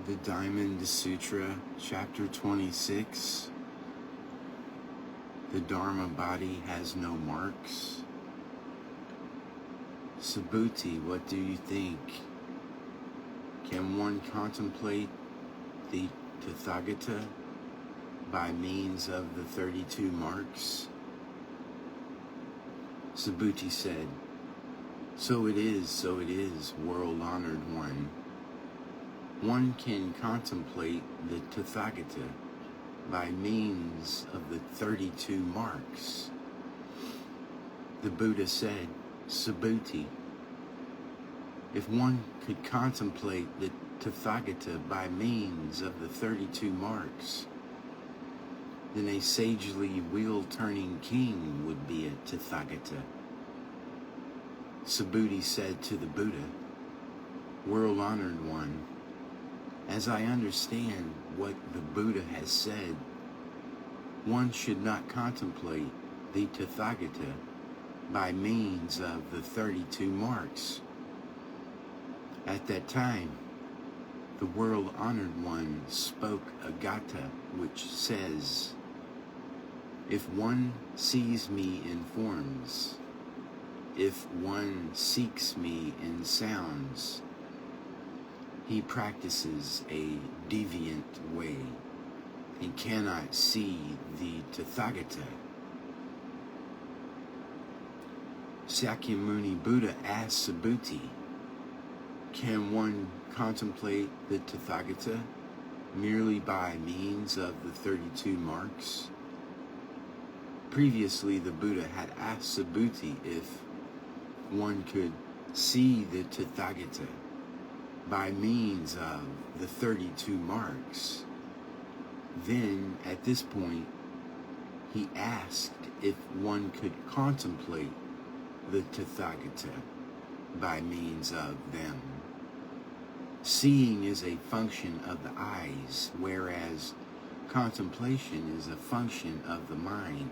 The Diamon, the Sutra, chapter 26. The Dharma body has no marks. Subhuti, what do you think? Can one contemplate the Tathagata by means of the 32 marks? Subhuti said, so it is, world-honored one. One can contemplate the Tathagata by means of the 32 marks. The Buddha said, Subhuti, if one could contemplate the Tathagata by means of the 32 marks, then a sagely wheel-turning king would be a Tathagata. Subhuti said to the Buddha, world-honored one, as I understand what the Buddha has said, one should not contemplate the Tathagata by means of the 32 marks. At that time, the world-honored one spoke a gatha which says, if one sees me in forms, if one seeks me in sounds, he practices a deviant way and cannot see the Tathagata. Sakyamuni Buddha asked Subhuti, can one contemplate the Tathagata merely by means of the 32 marks? Previously, the Buddha had asked Subhuti if one could see the Tathagata by means of the 32 marks. Then, at this point, he asked if one could contemplate the Tathagata by means of them. Seeing is a function of the eyes, whereas contemplation is a function of the mind.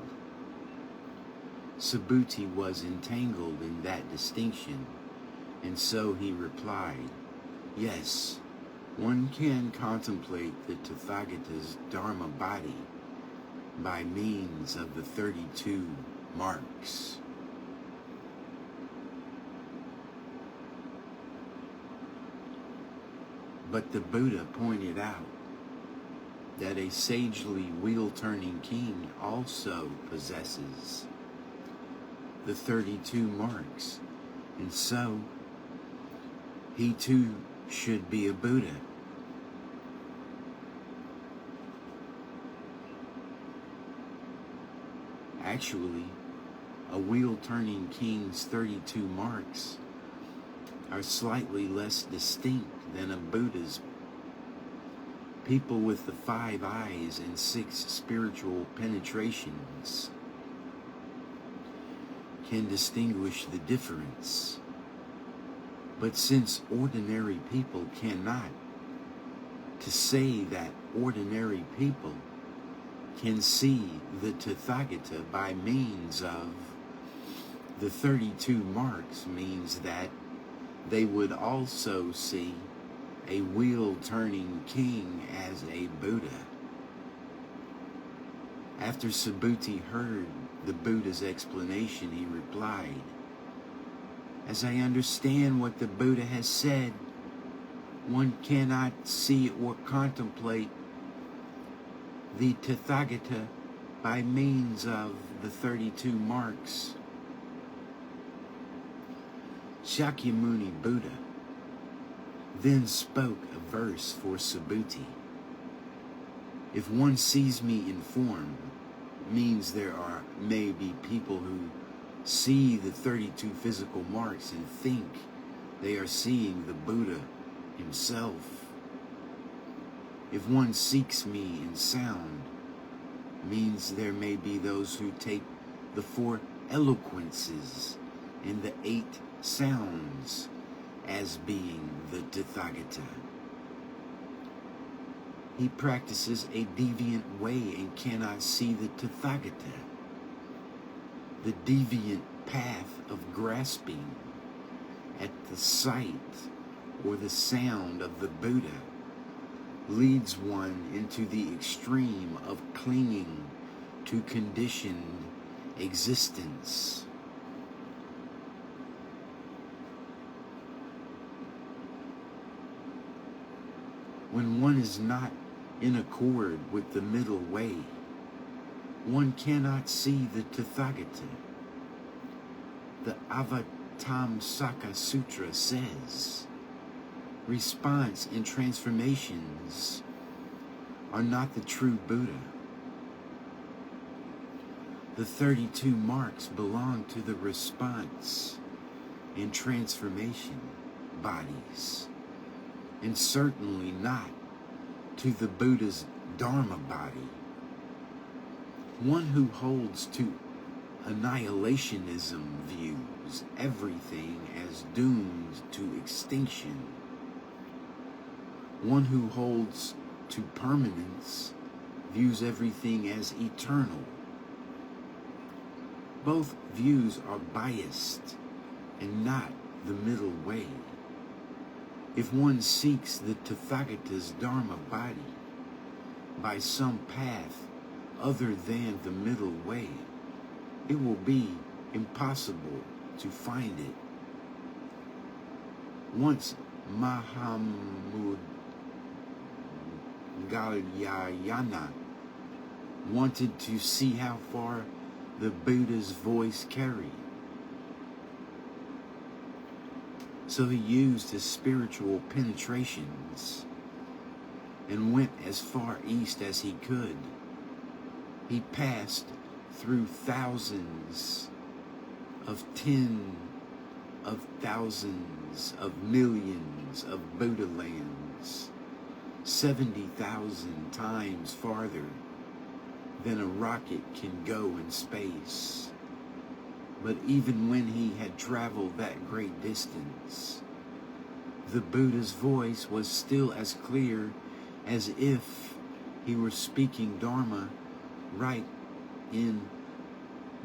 Subhuti was entangled in that distinction, and so he replied, yes, one can contemplate the Tathagata's Dharma body by means of the 32 marks. But the Buddha pointed out that a sagely wheel-turning king also possesses the 32 marks, and so he too should be a Buddha. Actually, a wheel-turning king's 32 marks are slightly less distinct than a Buddha's. People with the 5 eyes and 6 spiritual penetrations can distinguish the difference. But since ordinary people cannot, to say that ordinary people can see the Tathagata by means of the 32 marks means that they would also see a wheel-turning king as a Buddha. After Subhuti heard the Buddha's explanation, he replied, as I understand what the Buddha has said, one cannot see or contemplate the Tathagata by means of the 32 marks. Sakyamuni Buddha then spoke a verse for Subhuti. If one sees me in form, means there may be people who see the 32 physical marks and think they are seeing the Buddha himself. If one seeks me in sound, means there may be those who take the 4 eloquences and the 8 sounds as being the Tathagata. He practices a deviant way and cannot see the Tathagata. The deviant path of grasping at the sight or the sound of the Buddha leads one into the extreme of clinging to conditioned existence. When one is not in accord with the middle way, one cannot see the Tathagata. The Avatamsaka Sutra says, response and transformations are not the true Buddha. The 32 marks belong to the response and transformation bodies, and certainly not to the Buddha's Dharma body. One who holds to annihilationism views everything as doomed to extinction. One who holds to permanence views everything as eternal. Both views are biased and not the middle way. If one seeks the Tathagata's Dharma body by some path other than the middle way, it will be impossible to find it. Once Mahamudgalyayana wanted to see how far the Buddha's voice carried. So he used his spiritual penetrations and went as far east as he could. He passed through thousands of thousands of millions of Buddha lands, 70,000 times farther than a rocket can go in space. But even when he had traveled that great distance, the Buddha's voice was still as clear as if he were speaking Dharma right in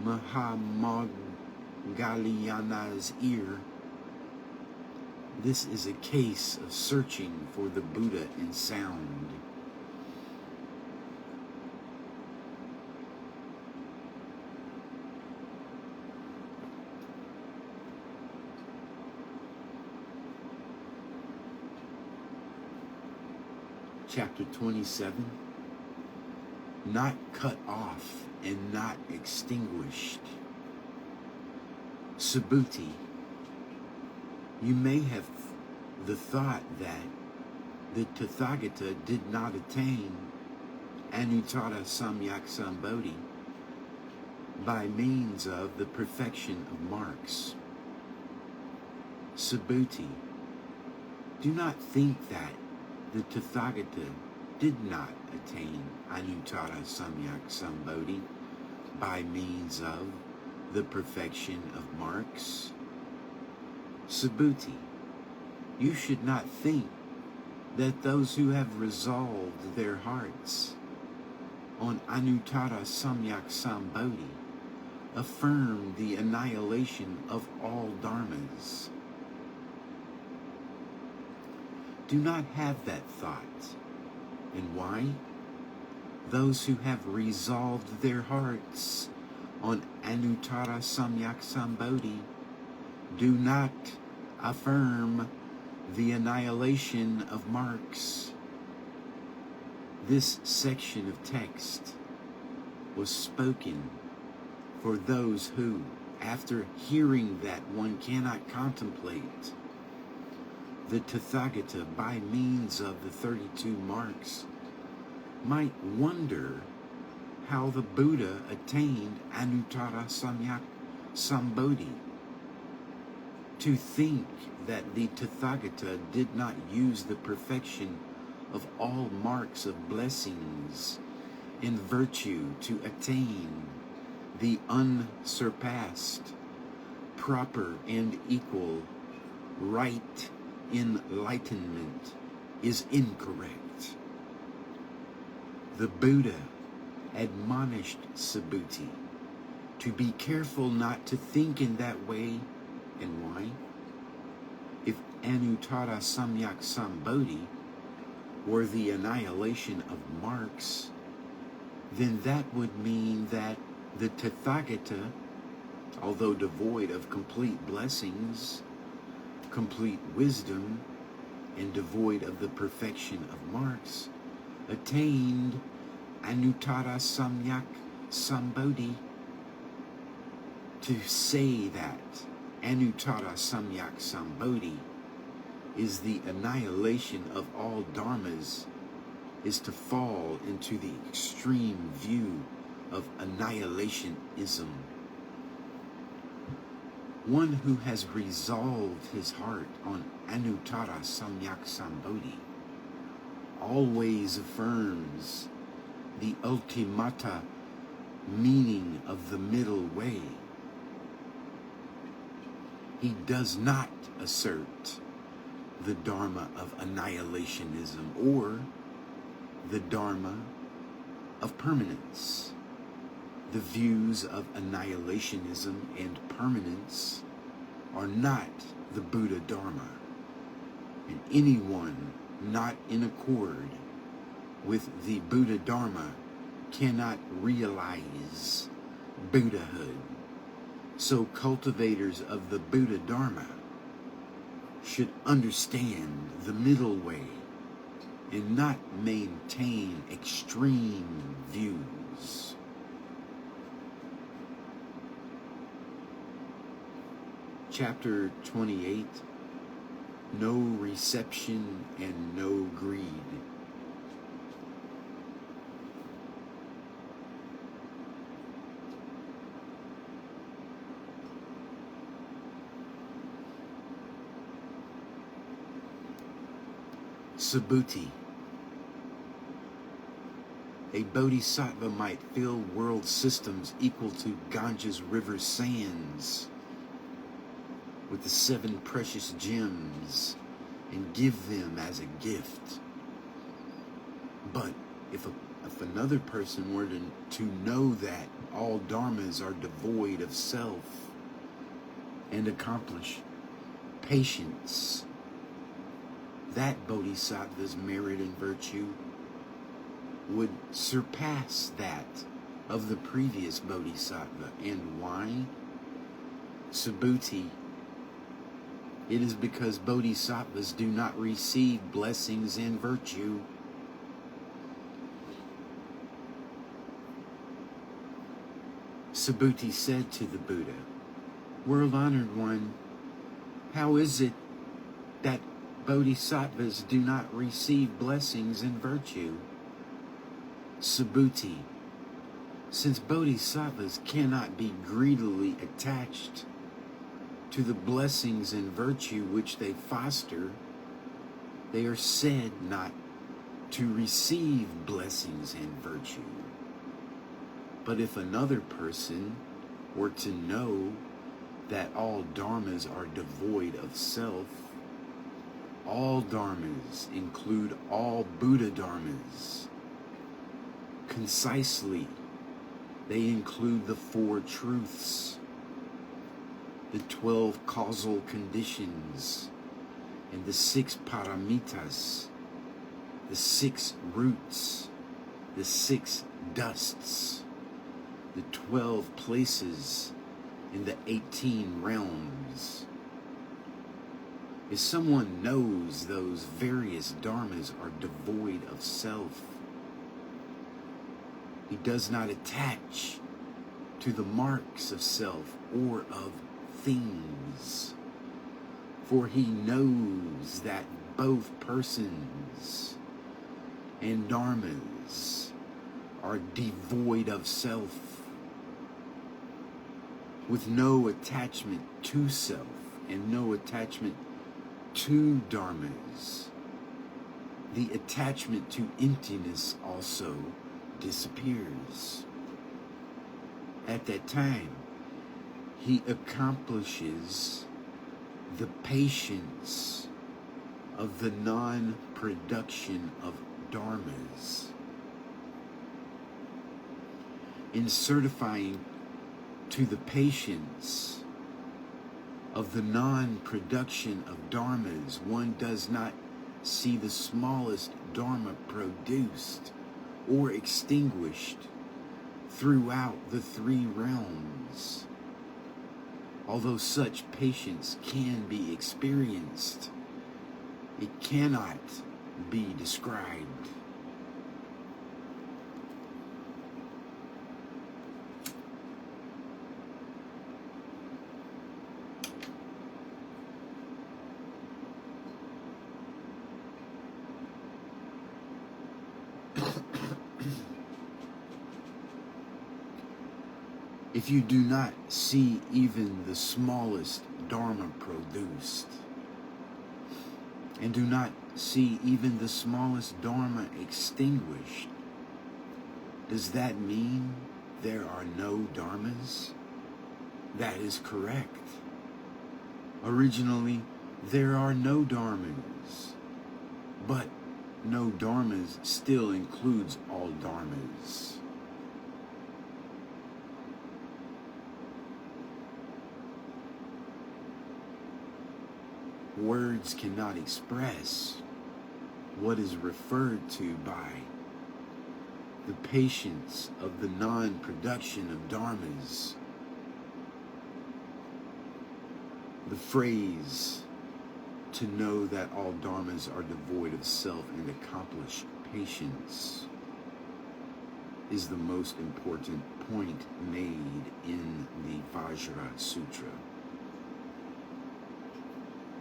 Mahamudgalyayana's ear. This is a case of searching for the Buddha in sound. Chapter 27, not cut off and not extinguished. Subhuti, you may have the thought that the Tathagata did not attain Anuttara Samyak Sambodhi by means of the perfection of marks. Subhuti, do not think that the Tathagata did not attain Anuttara Samyak Sambodhi by means of the perfection of marks. Subhuti, you should not think that those who have resolved their hearts on Anuttara Samyak Sambodhi affirm the annihilation of all dharmas. Do not have that thought. And why? Those who have resolved their hearts on Anuttara Samyak Sambodhi do not affirm the annihilation of marks. This section of text was spoken for those who, after hearing that one cannot contemplate the Tathagata by means of the 32 marks, might wonder how the Buddha attained Anuttara Samyak Sambodhi. To think that the Tathagata did not use the perfection of all marks of blessings in virtue to attain the unsurpassed, proper and equal right enlightenment is incorrect. The Buddha admonished Subhuti to be careful not to think in that way. And why? If Anuttara Samyak Sambodhi or the annihilation of marks, then that would mean that the Tathagata, although devoid of complete blessings, complete wisdom, and devoid of the perfection of marks, attained Anuttara Samyak Sambodhi. To say that Anuttara Samyak Sambodhi is the annihilation of all dharmas is to fall into the extreme view of annihilationism. One who has resolved his heart on Anuttara Samyak Sambodhi always affirms the ultimata meaning of the middle way. He does not assert the Dharma of annihilationism or the Dharma of permanence. The views of annihilationism and permanence are not the Buddha Dharma, and anyone not in accord with the Buddha Dharma cannot realize Buddhahood. So cultivators of the Buddha Dharma should understand the middle way and not maintain extreme views. Chapter 28, No Reception and No Greed. Subhuti. A bodhisattva might fill world systems equal to Ganges River sands with the 7 precious gems and give them as a gift. But if another person were to know that all dharmas are devoid of self and accomplish patience, that bodhisattva's merit and virtue would surpass that of the previous bodhisattva. And why? Subhuti. It is because bodhisattvas do not receive blessings and virtue. Subhuti said to the Buddha, "World-honored one, how is it that bodhisattvas do not receive blessings and virtue?" Subhuti, since bodhisattvas cannot be greedily attached to the blessings and virtue which they foster, they are said not to receive blessings and virtue. But if another person were to know that all dharmas are devoid of self, all dharmas include all Buddha dharmas. Concisely, they include the 4 truths, the 12 causal conditions, and the 6 paramitas, the 6 roots, the 6 dusts, the 12 places, and the 18 realms. If someone knows those various dharmas are devoid of self, he does not attach to the marks of self or of things, for he knows that both persons and dharmas are devoid of self, with no attachment to self and no attachment to dharmas. The attachment to emptiness also disappears. At that time, he accomplishes the patience of the non-production of dharmas. In certifying to the patience of the non-production of dharmas, one does not see the smallest dharma produced or extinguished throughout the three realms. Although such patience can be experienced, it cannot be described. If you do not see even the smallest dharma produced, and do not see even the smallest dharma extinguished, does that mean there are no dharmas? That is correct. Originally, there are no dharmas, but no dharmas still includes all dharmas. Words cannot express what is referred to by the patience of the non-production of dharmas. The phrase, to know that all dharmas are devoid of self and accomplish patience, is the most important point made in the Vajra Sutra.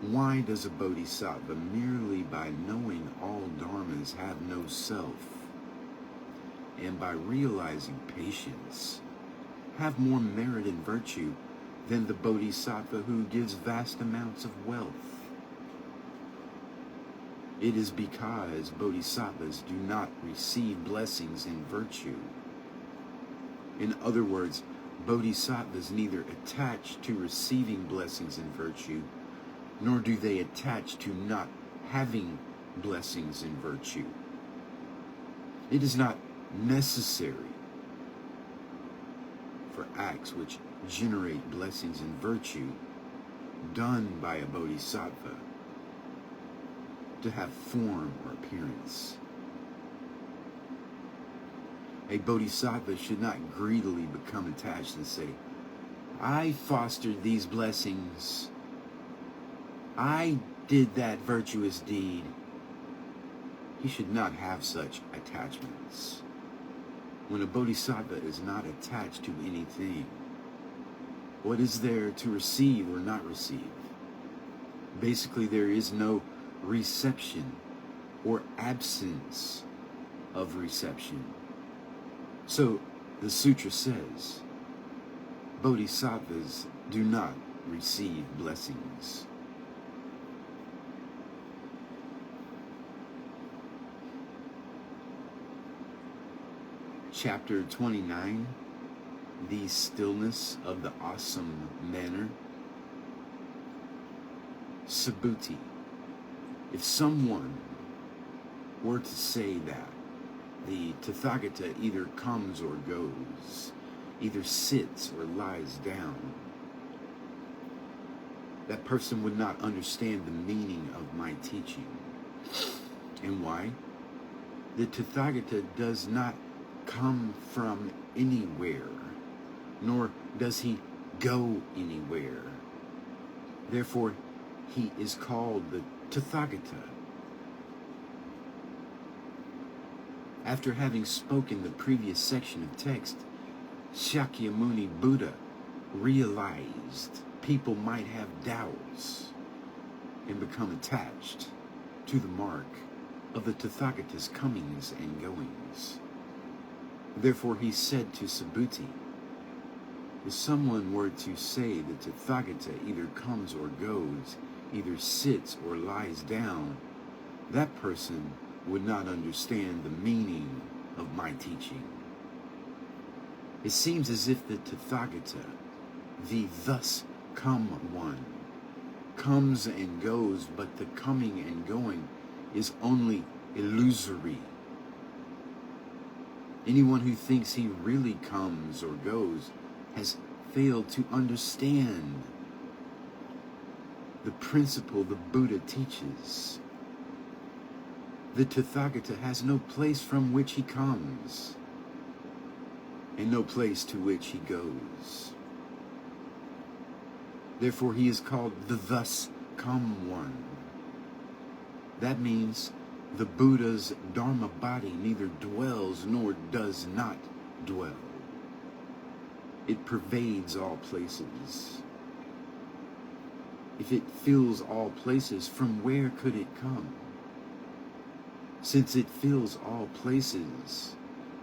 Why does a bodhisattva, merely by knowing all dharmas have no self, and by realizing patience, have more merit and virtue than the bodhisattva who gives vast amounts of wealth? It is because bodhisattvas do not receive blessings in virtue. In other words, bodhisattvas neither attach to receiving blessings in virtue, nor do they attach to not having blessings in virtue. It is not necessary for acts which generate blessings in virtue done by a bodhisattva to have form or appearance. A bodhisattva should not greedily become attached and say, I fostered these blessings, I did that virtuous deed. He should not have such attachments. When a bodhisattva is not attached to anything, what is there to receive or not receive? Basically, there is no reception or absence of reception. So the sutra says, bodhisattvas do not receive blessings. Chapter 29, the stillness of the awesome manner. Subhuti. If someone were to say that the Tathagata either comes or goes, either sits or lies down, that person would not understand the meaning of my teaching. And why? The Tathagata does not come from anywhere, nor does he go anywhere. Therefore, he is called the Tathagata. After having spoken the previous section of text, Shakyamuni Buddha realized people might have doubts and become attached to the mark of the Tathagata's comings and goings. Therefore he said to Subhuti, if someone were to say the Tathagata either comes or goes, either sits or lies down, that person would not understand the meaning of my teaching. It seems as if the Tathagata, the thus come one, comes and goes, but the coming and going is only illusory. Anyone who thinks he really comes or goes has failed to understand the principle the Buddha teaches. The Tathagata has no place from which he comes, and no place to which he goes. Therefore, he is called the thus come one. That means the Buddha's Dharma body neither dwells nor does not dwell. It pervades all places. If it fills all places, from where could it come? Since it fills all places,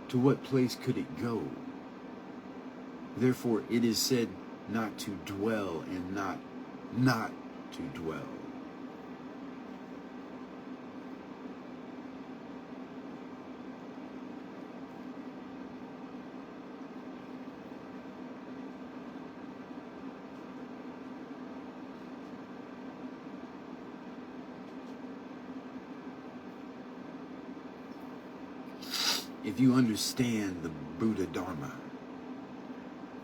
to what place could it go? Therefore, it is said not to dwell and not to dwell. If you understand the Buddha Dharma,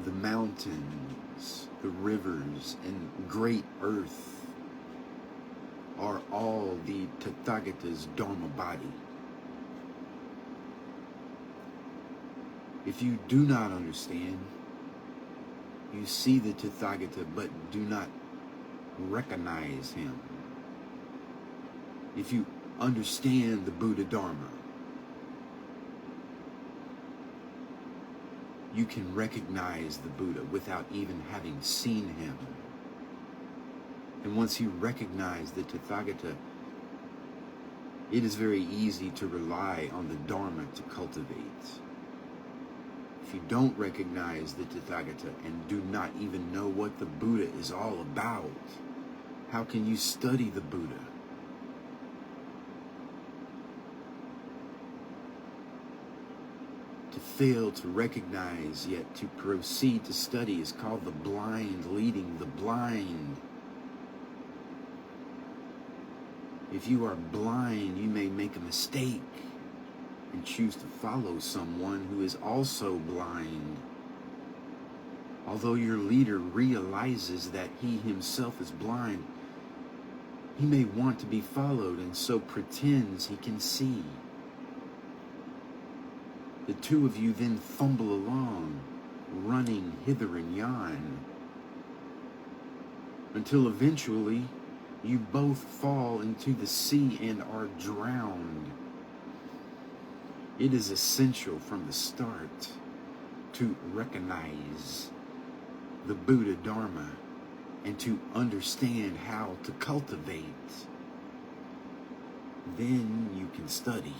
the mountains, the rivers, and great earth are all the Tathagata's Dharma body. If you do not understand, you see the Tathagata but do not recognize him. If you understand the Buddha Dharma, you can recognize the Buddha without even having seen him. And once you recognize the Tathagata, it is very easy to rely on the Dharma to cultivate. If you don't recognize the Tathagata and do not even know what the Buddha is all about, how can you study the Buddha? To fail to recognize yet to proceed to study is called the blind leading the blind. If you are blind, you may make a mistake and choose to follow someone who is also blind. Although your leader realizes that he himself is blind, he may want to be followed and so pretends he can see. The two of you then fumble along, running hither and yon, until eventually you both fall into the sea and are drowned. It is essential from the start to recognize the Buddha Dharma and to understand how to cultivate. Then you can study.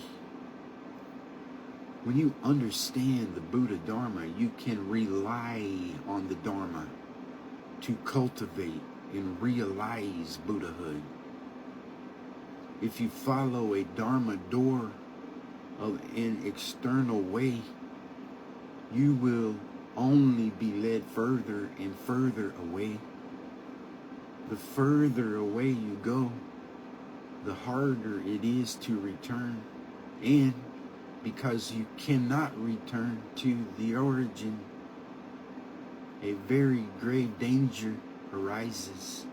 When you understand the Buddha Dharma, you can rely on the Dharma to cultivate and realize Buddhahood. If you follow a Dharma door of an external way, you will only be led further and further away. The further away you go, the harder it is to return, and because you cannot return to the origin, a very grave danger arises.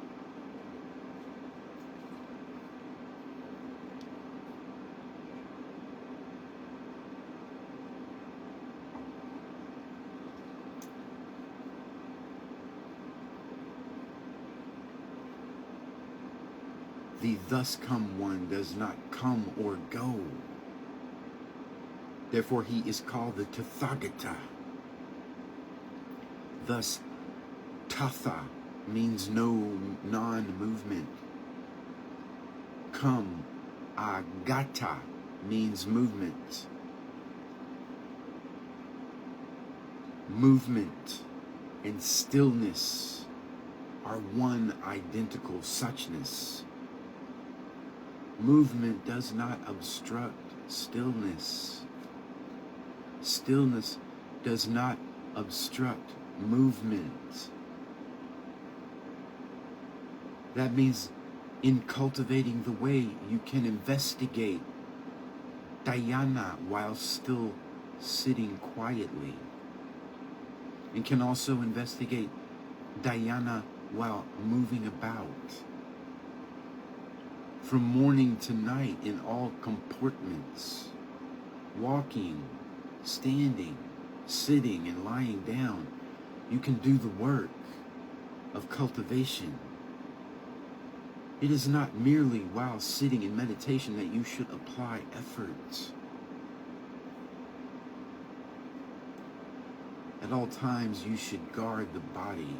The thus come one does not come or go. Therefore, he is called the Tathagata. Thus, Tatha means no non-movement. Come, Agata means movement. Movement and stillness are one identical suchness. Movement does not obstruct stillness. Stillness does not obstruct movement. That means in cultivating the way, you can investigate dhyana while still sitting quietly, and can also investigate dhyana while moving about. from morning to night in all comportments, walking, standing, sitting, and lying down. You can do the work of cultivation. It is not merely while sitting in meditation that you should apply effort. At all times you should guard the body,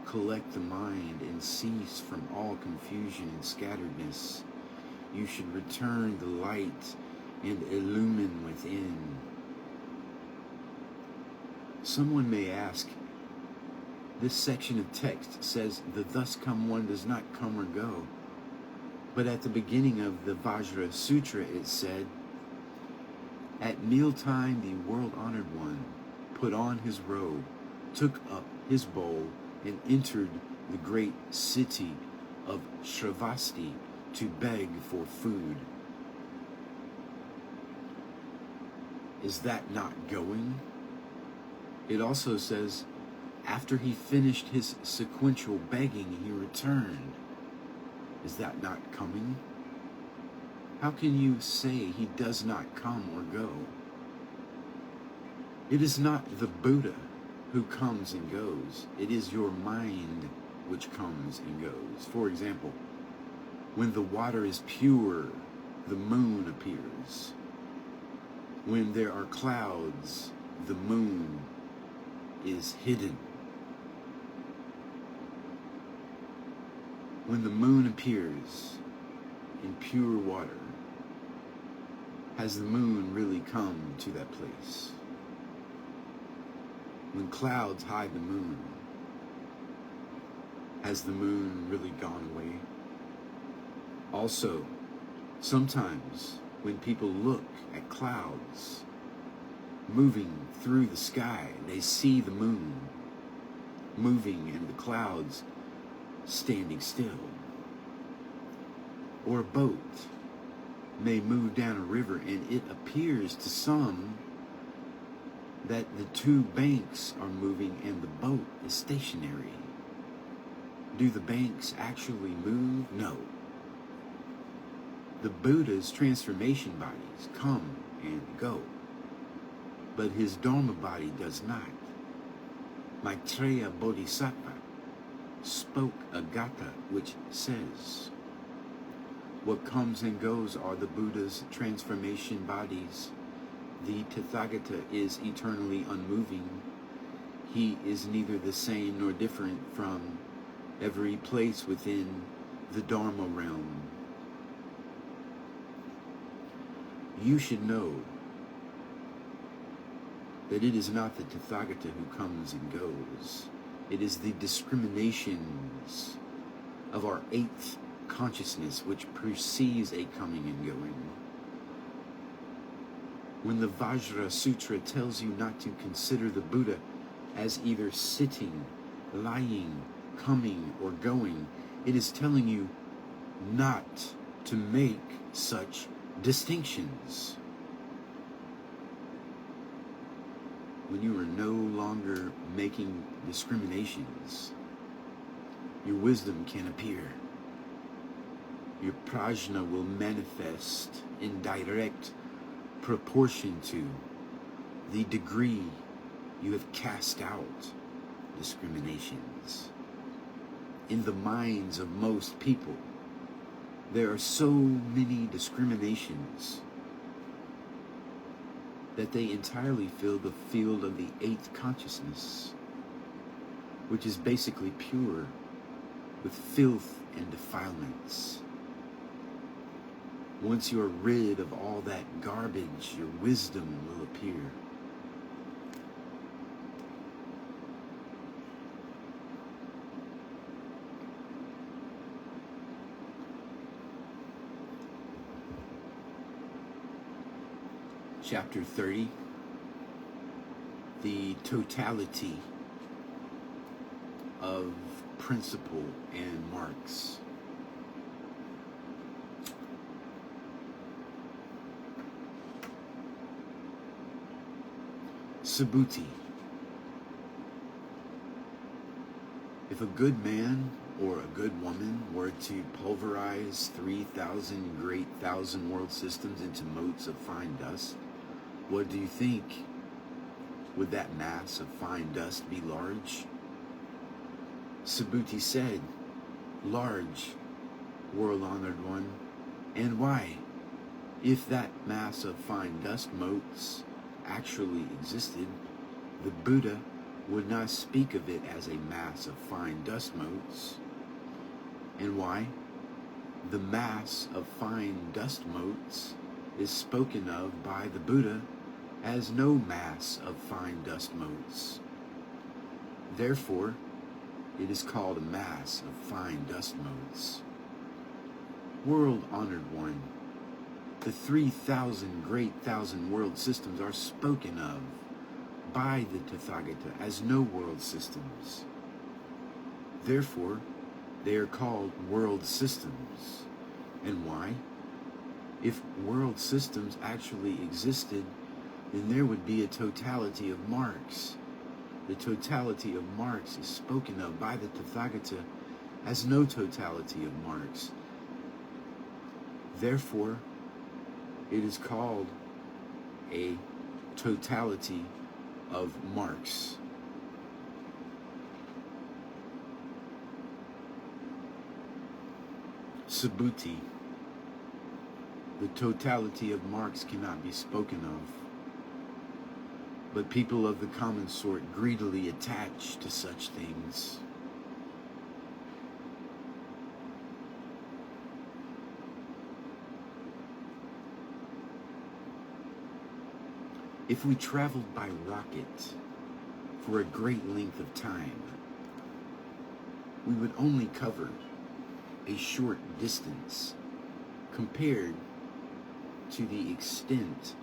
collect the mind, and cease from all confusion and scatteredness. You should return the light and illumine within. Someone may ask, this section of text says the thus come one does not come or go. But at the beginning of the Vajra Sutra it said, at mealtime the world-honored one put on his robe, took up his bowl, and entered the great city of Shravasti to beg for food. Is that not going? It also says, after he finished his sequential begging, he returned. Is that not coming? How can you say he does not come or go? It is not the Buddha who comes and goes. It is your mind which comes and goes. For example, when the water is pure, the moon appears. When there are clouds, the moon is hidden. When the moon appears in pure water, has the moon really come to that place? When clouds hide the moon, has the moon really gone away? Also, sometimes when people look at clouds moving through the sky, they see the moon moving and the clouds standing still. Or a boat may move down a river and it appears to some that the two banks are moving and the boat is stationary. Do the banks actually move? No. The Buddha's transformation bodies come and go, but his Dharma body does not. Maitreya Bodhisattva spoke a gatha which says, what comes and goes are the Buddha's transformation bodies. The Tathagata is eternally unmoving. He is neither the same nor different from every place within the Dharma realm. You should know that it is not the Tathagata who comes and goes. It is the discriminations of our eighth consciousness which perceives a coming and going. When the Vajra Sutra tells you not to consider the Buddha as either sitting, lying, coming, or going, it is telling you not to make such distinctions. When you are no longer making discriminations, your wisdom can appear. Your prajna will manifest in direct proportion to the degree you have cast out discriminations. In the minds of most people, there are so many discriminations that they entirely fill the field of the eighth consciousness, which is basically pure, with filth and defilements. Once you are rid of all that garbage, your wisdom will appear. Chapter 30, the totality of principle and marks. Subhuti. If a good man or a good woman were to pulverize 3,000 great thousand world systems into motes of fine dust, what do you think? Would that mass of fine dust be large? Subhuti said, large, world-honored one. And why? If that mass of fine dust motes actually existed, the Buddha would not speak of it as a mass of fine dust motes. And why? The mass of fine dust motes is spoken of by the Buddha as no mass of fine dust motes. Therefore, it is called a mass of fine dust motes. World-honored one, the 3,000 great thousand world systems are spoken of by the Tathagata as no world systems. Therefore, they are called world systems. And why? If world systems actually existed, then there would be a totality of marks. The totality of marks is spoken of by the Tathagata as no totality of marks. Therefore, it is called a totality of marks. Subhuti, the totality of marks cannot be spoken of, but people of the common sort greedily attach to such things. If we traveled by rocket for a great length of time, we would only cover a short distance compared to the extent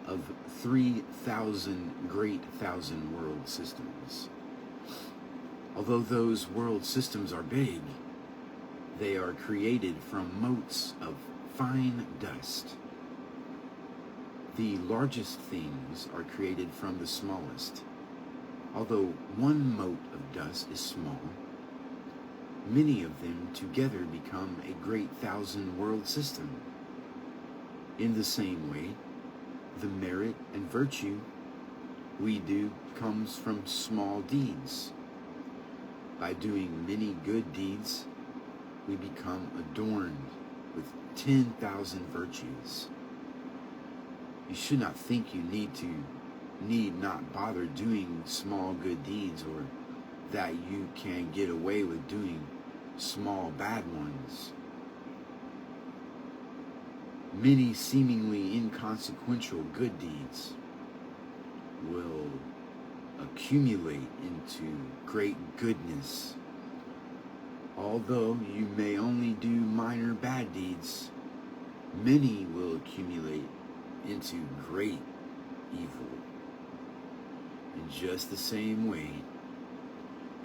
of 3,000 great thousand world systems. Although those world systems are big, they are created from motes of fine dust. The largest things are created from the smallest. Although one mote of dust is small, many of them together become a great thousand world system. In the same way, the merit and virtue we do comes from small deeds. By doing many good deeds, we become adorned with 10,000 virtues. You should not think you need not bother doing small good deeds, or that you can get away with doing small bad ones. Many seemingly inconsequential good deeds will accumulate into great goodness. Although you may only do minor bad deeds, many will accumulate into great evil. In just the same way,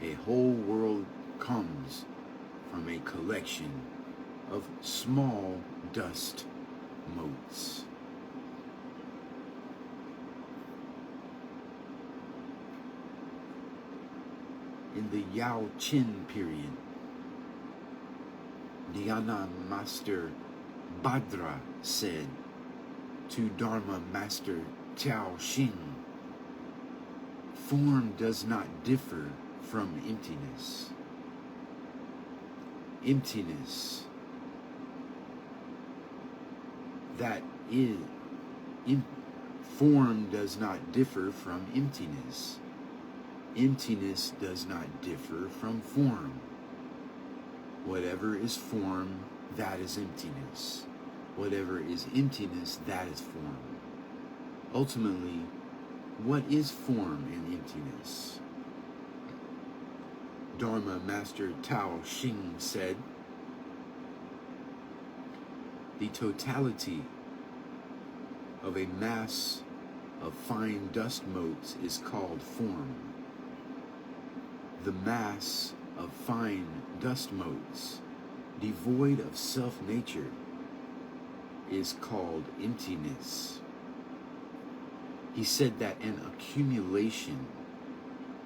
a whole world comes from a collection of small dust motes. In the Yao Qin period, Dhyana Master Bhadra said to Dharma Master Tao Xing, form does not differ from emptiness. Emptiness, that is, form does not differ from emptiness. Emptiness does not differ from form. Whatever is form, that is emptiness. Whatever is emptiness, that is form. Ultimately, what is form and emptiness? Dharma Master Tao Xing said, the totality of a mass of fine dust motes is called form. The mass of fine dust motes, devoid of self-nature, is called emptiness. He said that an accumulation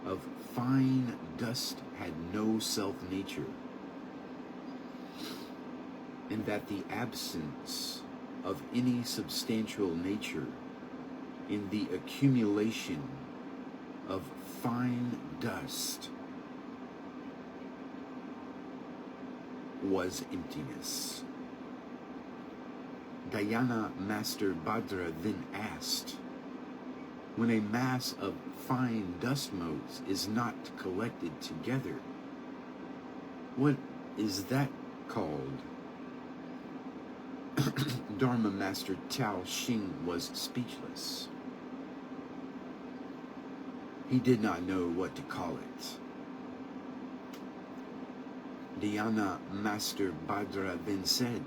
of fine dust had no self-nature, and that the absence of any substantial nature in the accumulation of fine dust was emptiness. Dhyana Master Bhadra then asked, when a mass of fine dust motes is not collected together, what is that called? Dharma Master Tao Xing was speechless. He did not know what to call it. Dhyana Master Bhadra then said,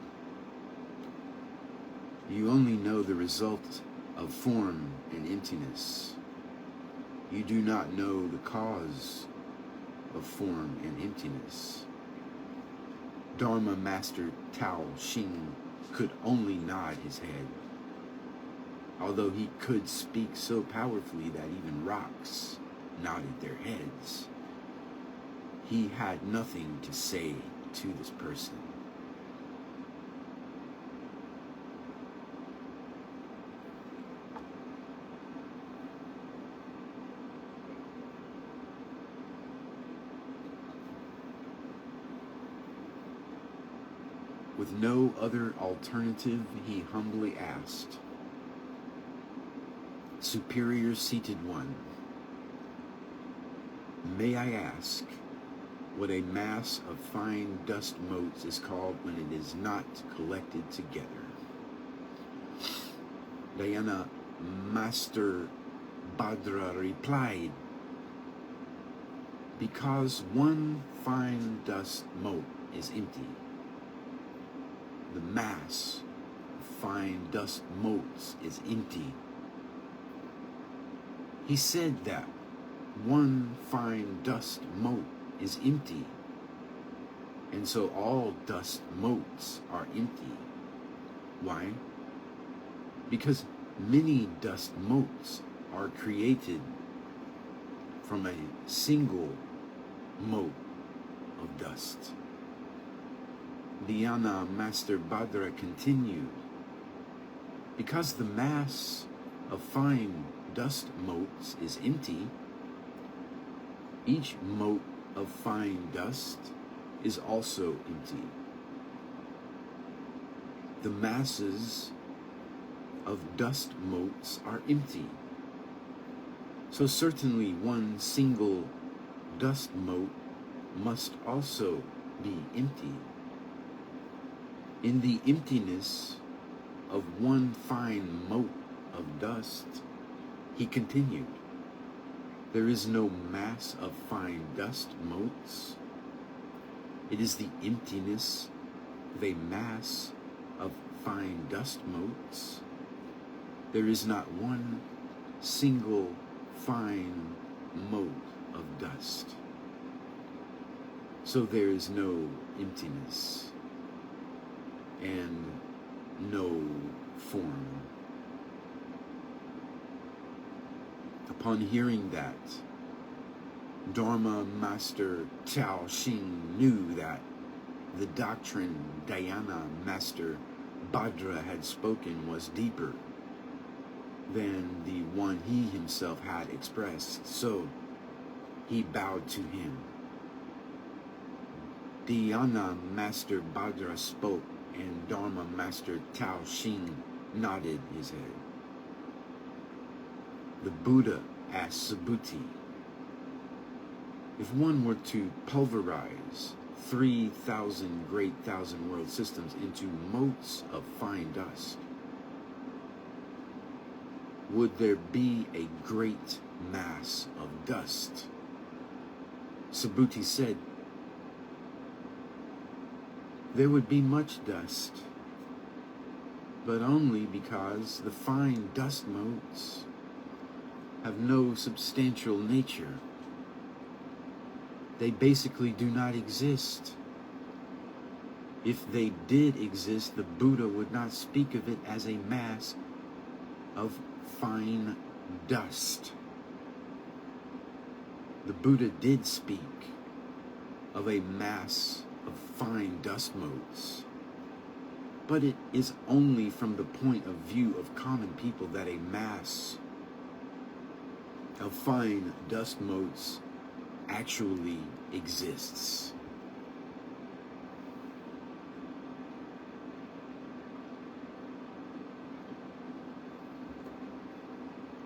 you only know the result of form and emptiness. You do not know the cause of form and emptiness. Dharma Master Tao Xing could only nod his head, although he could speak so powerfully that even rocks nodded their heads. He had nothing to say to this person. With no other alternative, he humbly asked, Superior Seated One, may I ask what a mass of fine dust motes is called when it is not collected together? Dhyana Master Bhadra replied, because one fine dust mote is empty, the mass of fine dust motes is empty. He said that one fine dust mote is empty, and so all dust motes are empty. Why? Because many dust motes are created from a single mote of dust. Dhyana Master Bhadra continued, because the mass of fine dust motes is empty, each mote of fine dust is also empty. The masses of dust motes are empty. So certainly one single dust mote must also be empty. In the emptiness of one fine mote of dust, he continued, there is no mass of fine dust motes. It is the emptiness of a mass of fine dust motes. There is not one single fine mote of dust. So there is no emptiness and no form. Upon hearing that, Dharma Master Tao Xing knew that the doctrine Dhyana Master Bhadra had spoken was deeper than the one he himself had expressed, so he bowed to him. Dhyana Master Bhadra spoke, and Dharma Master Tao Xing nodded his head. The Buddha asked Subhuti, if one were to pulverize 3,000 great thousand world systems into motes of fine dust, would there be a great mass of dust? Subhuti said, there would be much dust, but only because the fine dust motes have no substantial nature. They basically do not exist. If they did exist, the Buddha would not speak of it as a mass of fine dust. The Buddha did speak of a mass of fine dust motes, But it is only from the point of view of common people that a mass of fine dust motes actually exists.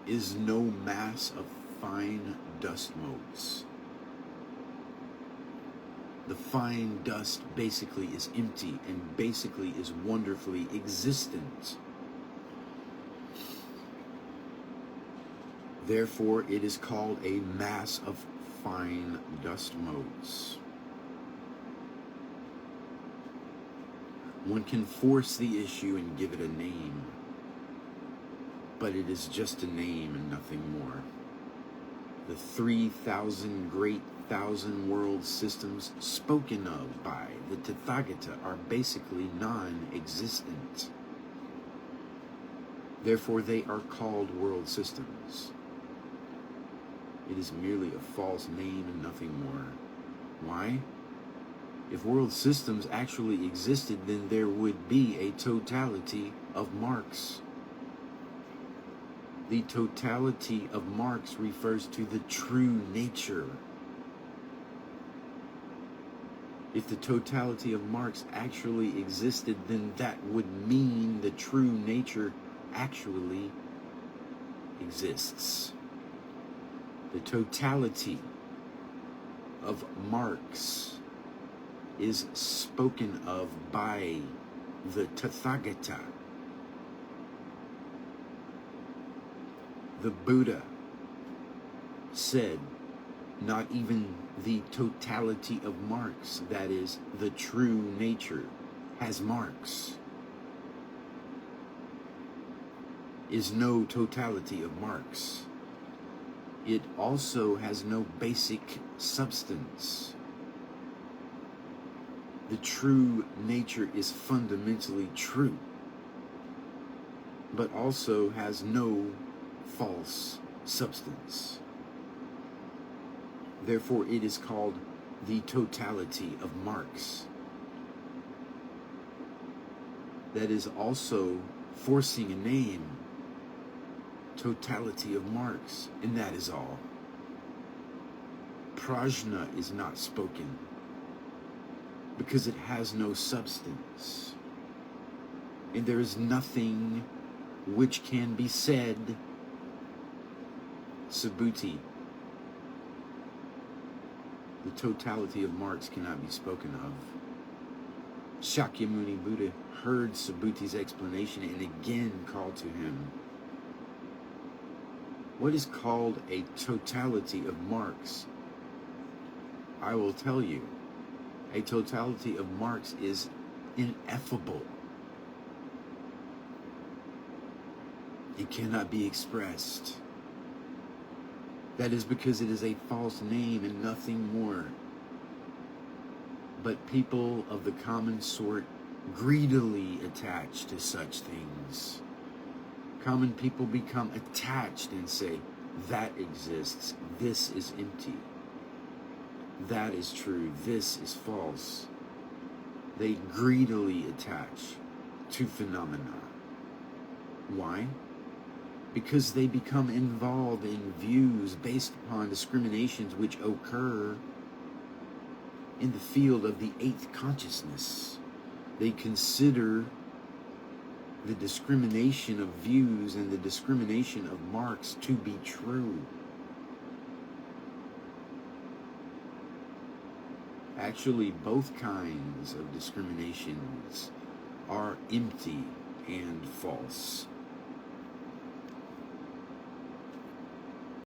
Is no mass of fine dust motes. The fine dust basically is empty and basically is wonderfully existent. Therefore, it is called a mass of fine dust motes. One can force the issue and give it a name, but it is just a name and nothing more. The 3,000 great thousand world systems spoken of by the Tathagata are basically non-existent. Therefore, they are called world systems. It is merely a false name and nothing more. Why? If world systems actually existed, then there would be a totality of marks. The totality of marks refers to the true nature. If the totality of marks actually existed, then that would mean the true nature actually exists. The totality of marks is spoken of by the Tathagata. The Buddha said, not even the totality of marks, that is, the true nature, has marks. Is no totality of marks. It also has no basic substance. The true nature is fundamentally true, but also has no false substance. Therefore, it is called the totality of marks. That is also forcing a name. Totality of marks, and that is all. Prajna is not spoken because it has no substance, and there is nothing which can be said. Subhuti, the totality of marks cannot be spoken of. Shakyamuni Buddha heard Subhuti's explanation and again called to him. What is called a totality of marks? I will tell you. A totality of marks is ineffable. It cannot be expressed. That is because it is a false name and nothing more. But people of the common sort greedily attach to such things. Common people become attached and say, that exists, this is empty. That is true, this is false. They greedily attach to phenomena. Why? Because they become involved in views based upon discriminations which occur in the field of the eighth consciousness. They consider the discrimination of views and the discrimination of marks to be true. Actually, both kinds of discriminations are empty and false.